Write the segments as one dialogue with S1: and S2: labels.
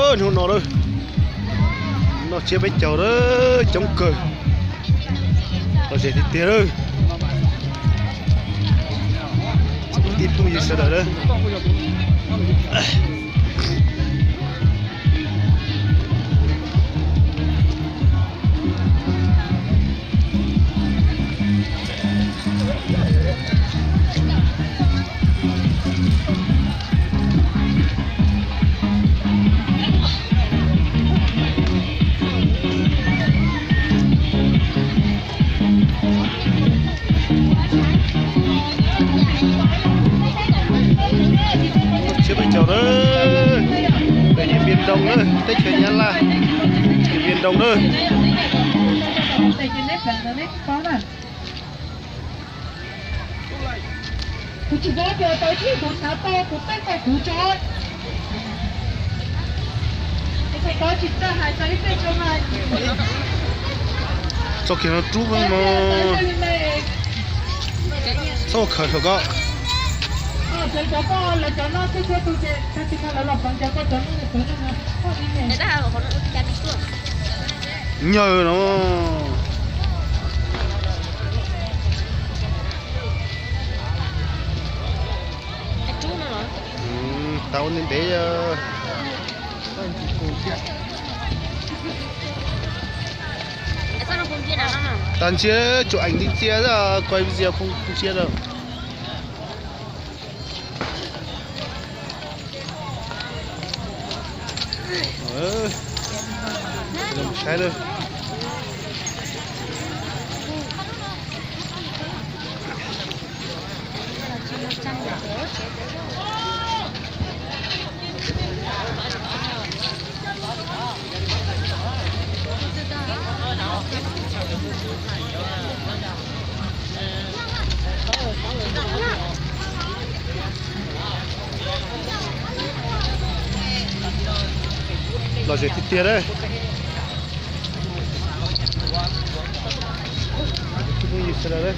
S1: ơi nó đâu nó chia bánh chầu đó chống cờ nó sẽ thì tiền ơi tiếp không gì sợ đó chưa bánh chầu đó để nhìn miền Đông nữa tết về nhân là miền Đông nữa
S2: cụ chỉ có giờ tới khi cụ tháo to cụ tay phải cụ chọn phải có chỉ ta hai giấy phải cho hai
S1: cho kia nó trú với mà sao khởi khởi có
S2: chơi cho con là cho nó cái tôi chơi cái là lọc bằng cho con cho nó
S3: Người ta họ nó chặt đi xuống.
S1: nhờ nó
S3: Chú nó rồi.
S1: tao nên để
S3: Sao nó không chia nào nó nào?
S1: tàn chia chụp ảnh đi chia ra quay video không chia đâu làm sai rồi lo gì thì tiền đấy cái gì sẽ là đấy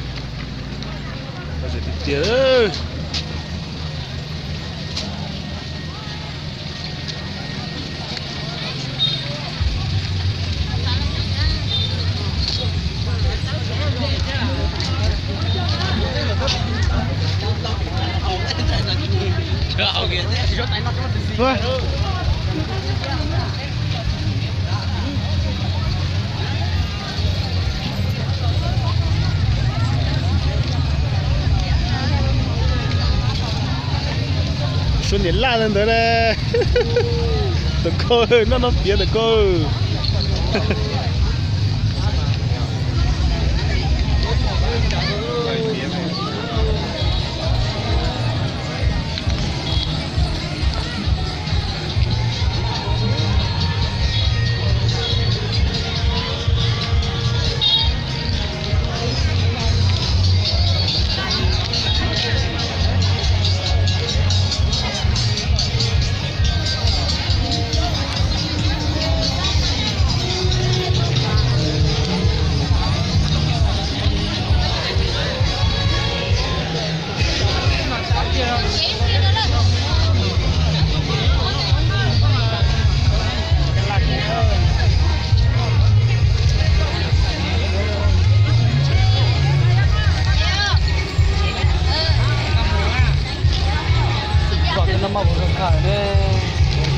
S1: lo gì thì tiền đấy thôi xuân đến la lên tới đây được cô nó phía được cô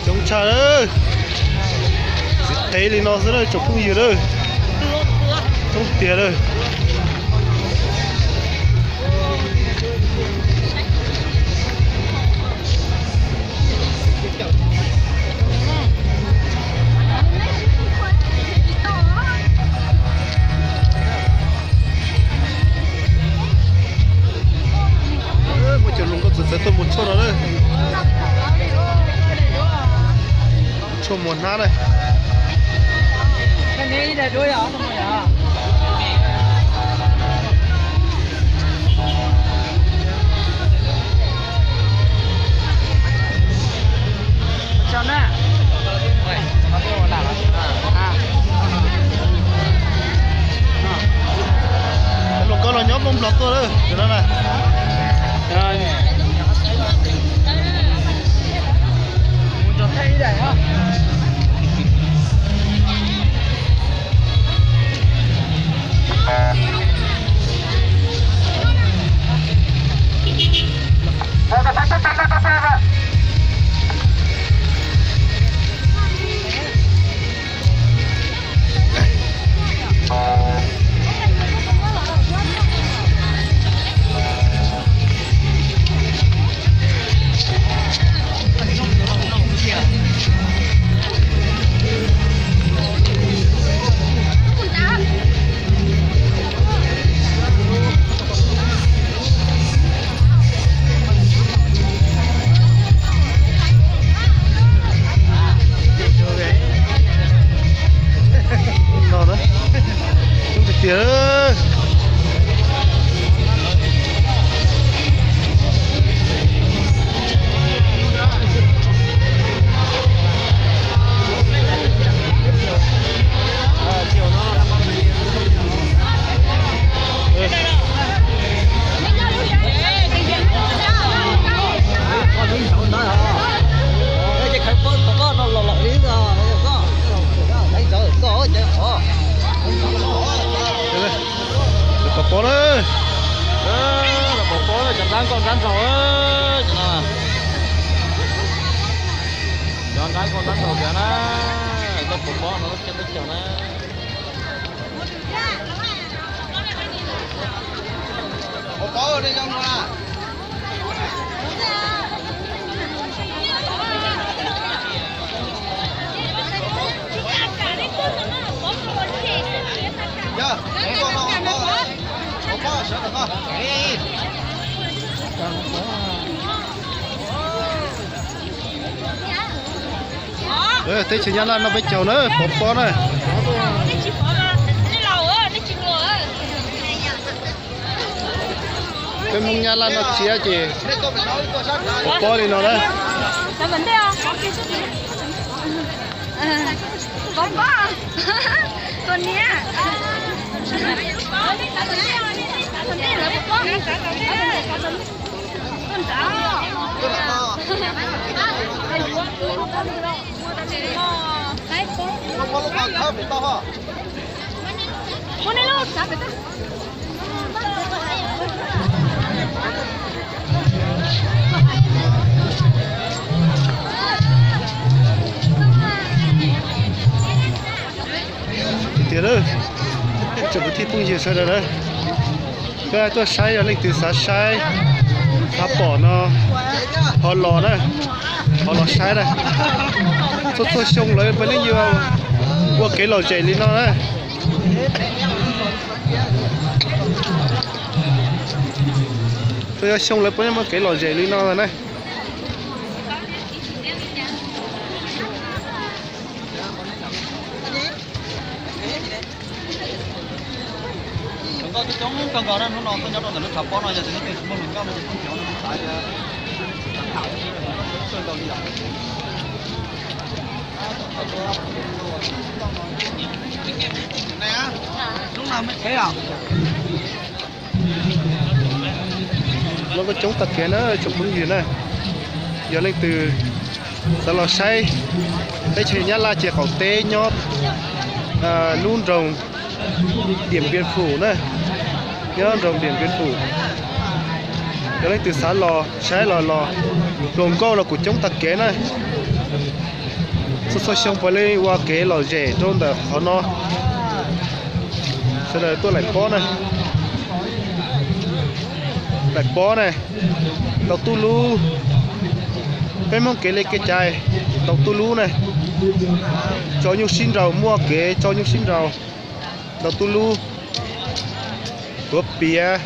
S1: chống trả đấy thế thì nó sẽ là chụp không gì đâu không tiền đâu một chỗ lùng có sự tôi một chỗ đó đấy chỗ một nát đây
S2: cái này là đôi áo không à chào nè
S1: lùng có là nhóm bông lọt tôi đấy từ đó này
S2: muốn cho thấy đấy hả
S1: bò đấy
S2: là bộ phố là chẳng rắn con rắn rồi ơi chẳng nào chọn rắn con rắn rồi kìa nó cái bộ phố nó chết chết chồng nó
S4: bộ phố ở đây trong mà dạ bộ phố sợ được không
S1: đấy thấy chị nhăn là nó bị chầu nữa bò này cái mông nhăn là nó chia chị bò đi nó đấy
S3: có vấn đề không? Có à? Con nia. Con nia là con. Con chó. Con này luôn, sao vậy ta?
S1: tiền ơi chụp cái thịt bung gì sao đấy cái tôi sai ở lên từ sai bỏ nó họ lò đấy họ lò sai đây tôi xông lấy bên đây nhiều qua cái lò chạy lên nó đấy tôi xông lấy bên cái lò chạy lên nó rồi này
S4: có cái chống cần nó nó nhớ là nó sập nó giờ thì nó tiền mình có nó không nhỏ nó phải thảo sơn đầu đi dọc này á lúc nào mới thế à
S1: nó có chống tật kia nữa chụp bung gì này giờ lên từ sao lò say cái chuyện nhá là chỉ có tê nhót luôn rồng điểm biên phủ này nhớ rồng điểm biên phủ giờ lên từ xã lò trái lò rồng câu là của chống tật kế này số xong phải lên qua kế lò rẻ trong đó họ nó sau đó tôi lại bó này tàu tu lu cái mong kế lên cái chai tàu tu lu này cho nhung xin rau mua kế cho nhung xin rau tàu tu lu bắp bia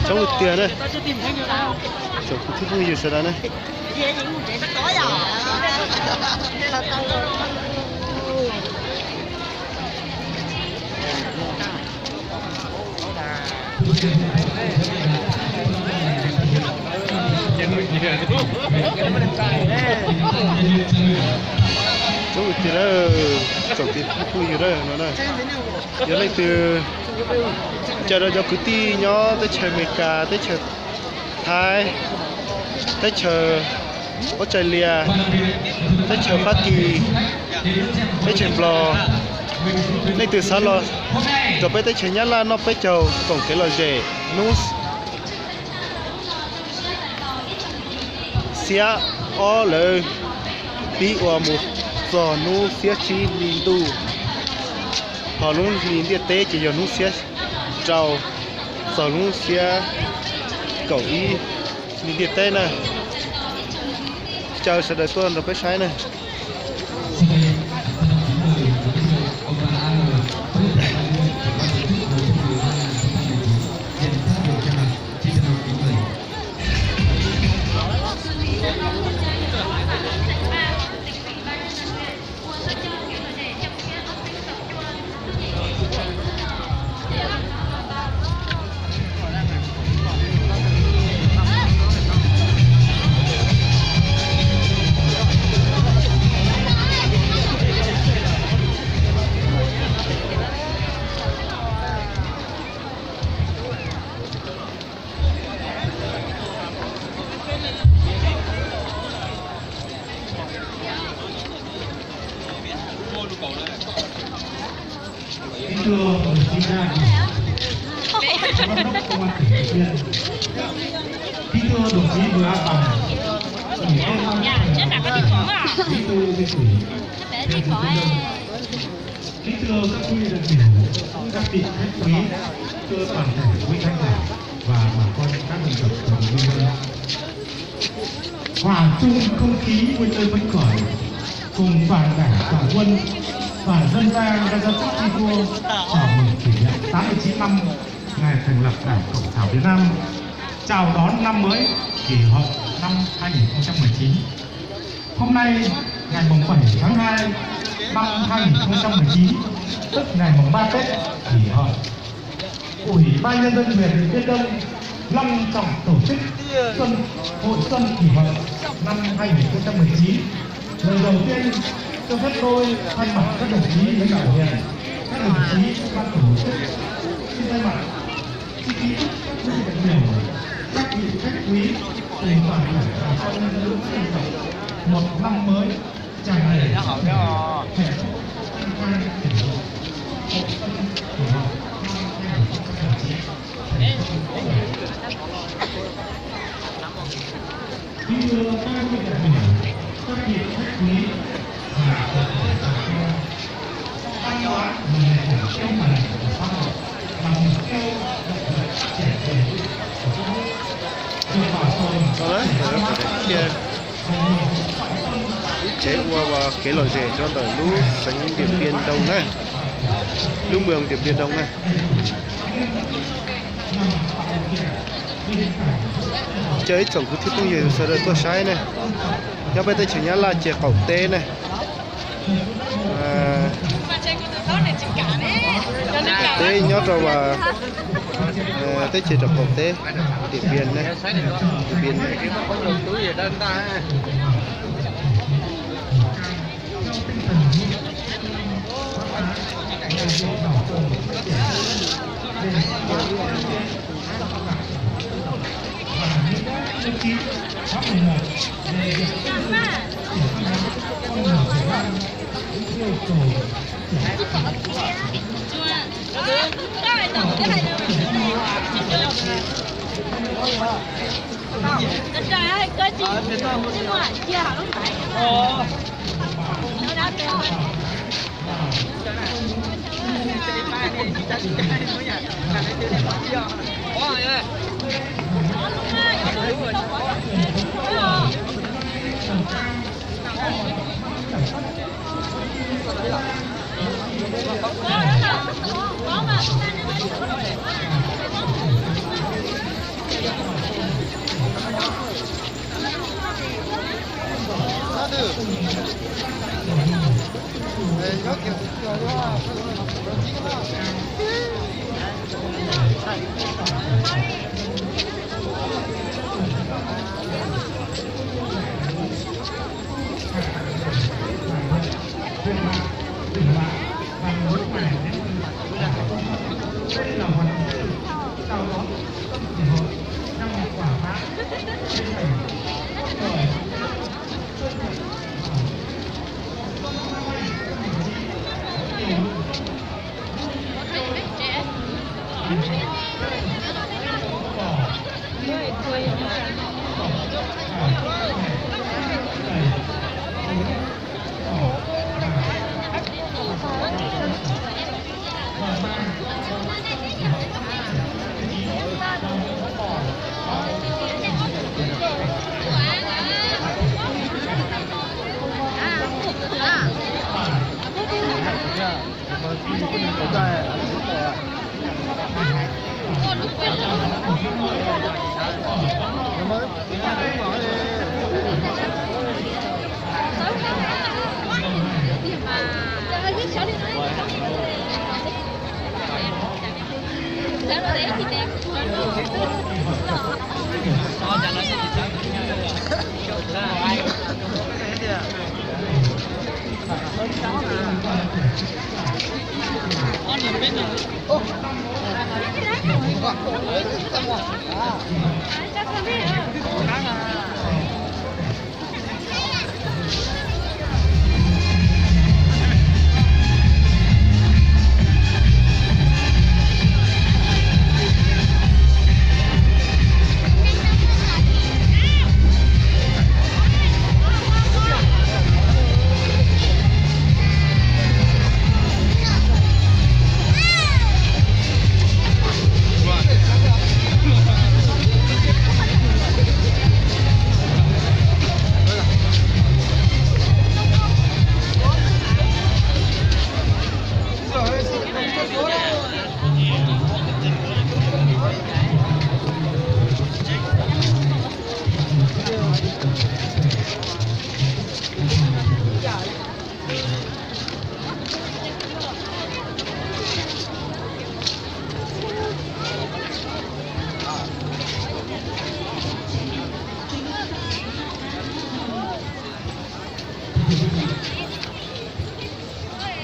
S1: cháu được tiền đây cháu cũng thích vui gì sao đấy này chú thì đó chồng thì vui rồi đó nó này giờ lấy từ chờ đó cho cứ ti nhó tới chờ America tới chờ Thái tới chờ Australia tới chờ Hoa Kỳ tới chờ Blo lấy từ sao lo rồi bây tới chờ Nhật Lan nó bây chờ còn cái là gì nus xia ở lời bị qua một giờ nu xia chi linh tu họ luôn linh địa tế chỉ giờ nu xia trâu giờ nu xia cậu ý linh địa tế này chờ sẽ đợi tuần rồi phải sai này
S2: thưa đồng chí Giang, Giám đốc Công an tỉnh Điện Biên, kính thưa đồng chí Bùi A Bằng, Ủy viên Ban Bí thư Huyện ủy, kính thưa các quý đại biểu, các vị khách quý, thưa toàn thể quý khán giả và bà con các dân tộc đồng bào. Hòa chung không khí vui chơi phấn khởi cùng toàn đảng toàn quân và dân ta đã ra sức thi đua chào mừng kỷ niệm 89 năm ngày thành lập Đảng Cộng sản Việt Nam, chào đón năm mới Kỷ Hợi năm 2019. Hôm nay ngày 7 tháng 2 năm 2019, tức ngày 3 Tết Kỷ Hợi, Ủy ban nhân dân huyện Điện Biên Đông long trọng tổ chức hội xuân Kỷ Hợi năm 2019. Lời đầu tiên cho phép tôi thay mặt các đồng chí lãnh đạo huyện, các đồng chí ban tổ chức xin thay mặt xin kính chúc các vị đại biểu, các vị khách quý cùng toàn thể bà con nhân dân dân tộc một năm mới tràn đầy hạnh phúc, an khang, thịnh vượng. Hội xuân Kỷ Hợi năm 2019. Kính thưa các vị đại biểu, các vị khách quý và toàn thể bà con, văn hóa là nền tảng cơ bản của xã hội, là mục tiêu động lực trẻ bền vững của đất nước. Việc bảo tồn văn hóa
S1: chế qua và cái lời rẻ cho đời lũ sánh Điện Biên Đông này, lũ mường Điện Biên Đông này. Chơi trồng cứ thiết cũng nhiều sợ đời tôi sai này, nhau bây giờ chỉ nhớ là chè cẩu tê này, tê nhớ rồi và tê chè trồng cẩu tê Điện Biên này, Điện Biên này.
S3: Trời ơi, cơ chị nhưng mà chưa hẳn lúc nãy nó đã to.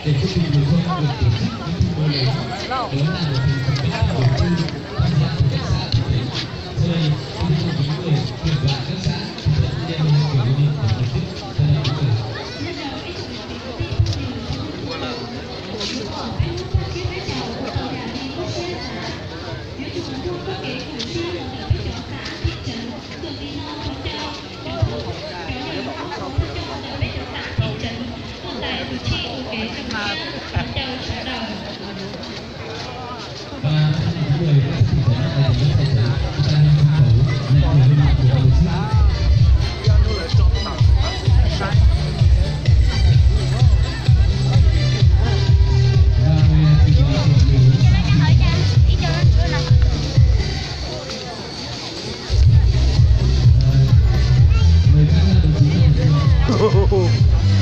S2: để chúc mừng người dân được tổ chức những quy mô lớn đó là một thành phần đầu tư tham gia hợp tác xã chủ thể chơi cũng như những người kiểm đoàn các xã dẫn đêm kiểu đi để tổ chức cho nên những người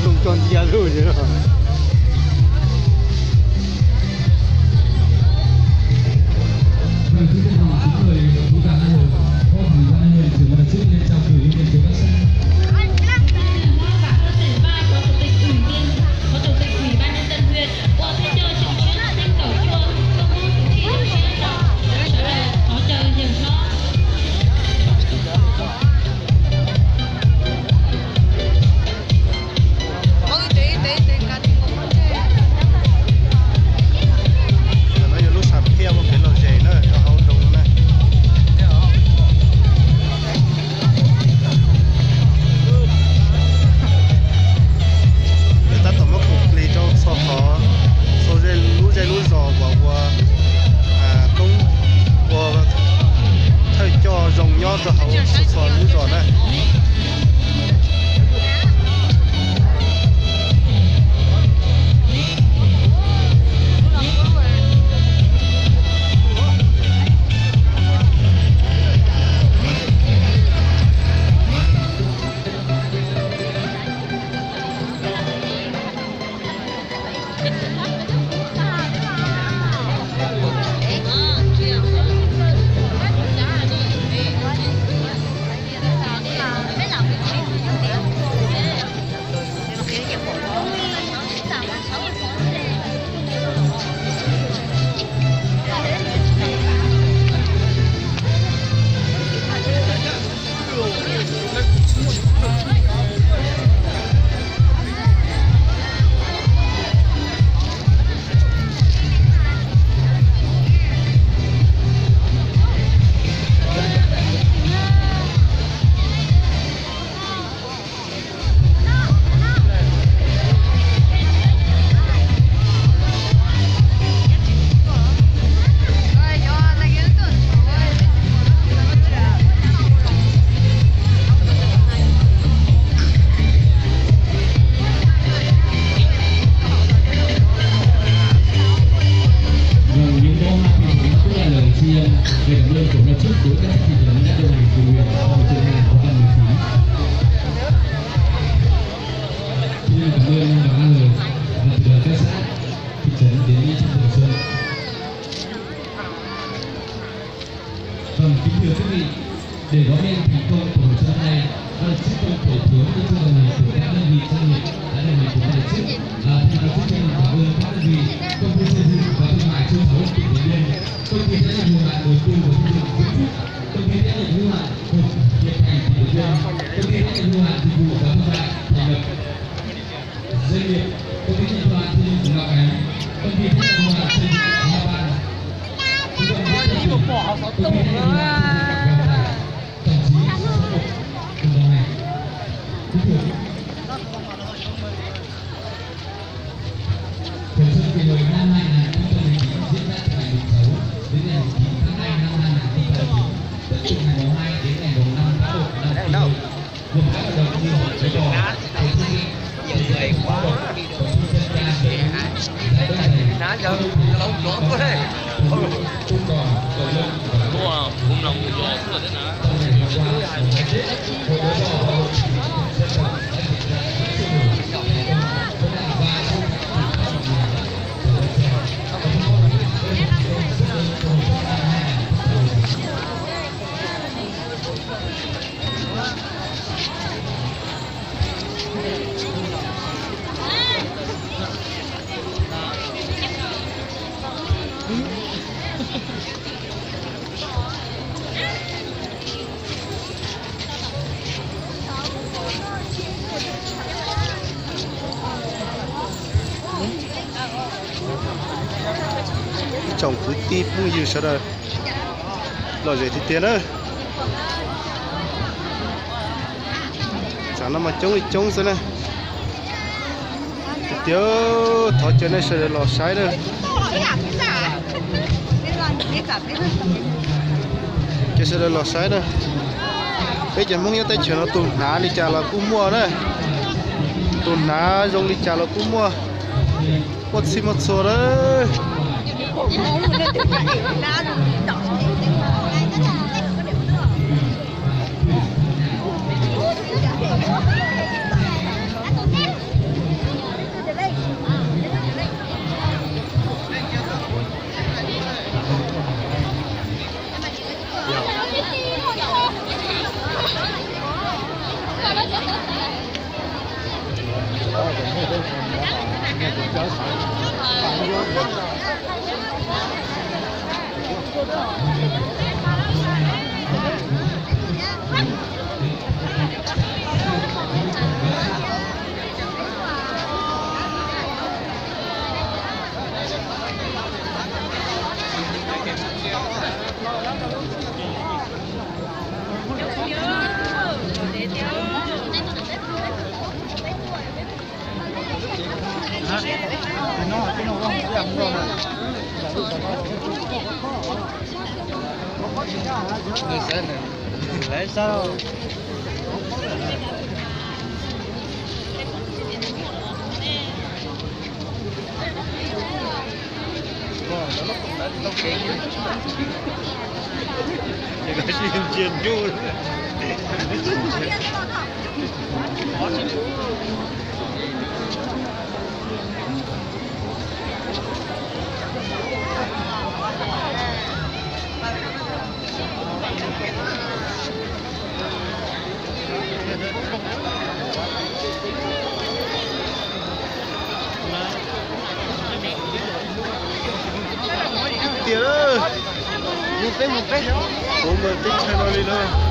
S1: không tròn chia rồi chứ.
S3: Có y tế cá nhân
S5: mua hàng dịch vụ và thương mại thành lập doanh nghiệp công ty tập đoàn xây dựng Ngọc Ánh, công ty trách nhiệm hữu hạn xây dựng Hoa Ban, trung tâm viết
S3: đi một bỏ sáu tùng nữa.
S5: tổng chí số 1 cùng đồng hành. Kính thưa Hội xuân kỷ hợi năm 2019 diễn ra từ ngày 6 đến ngày 9 tháng 2 năm 2019, tức từ ngày 2 đến ngày 5 tháng 1 năm 2020. Gồm các hoạt động như hội chợ đỏ, hội thi, nhiều người quá đi đâu ná giờ lâu gió quá đấy. Wow, cũng lòng gió rồi đấy nè.
S1: chồng cứ tít như gì sao đây lo gì thì tiền ơi chẳng nó mà chống sao này tiêu thọ chân này sẽ lo sai đây cái sẽ lo sai đây bây giờ muốn nhớ tới chuyện nó tụt ná đi trả là cũng mua đấy tụt ná dùng đi trả là cũng mua một xí một số đấy
S4: Lấy sao? Chiên chu.
S1: tiền ơi
S4: Một cái
S1: cũng mà tích cho nó đi thôi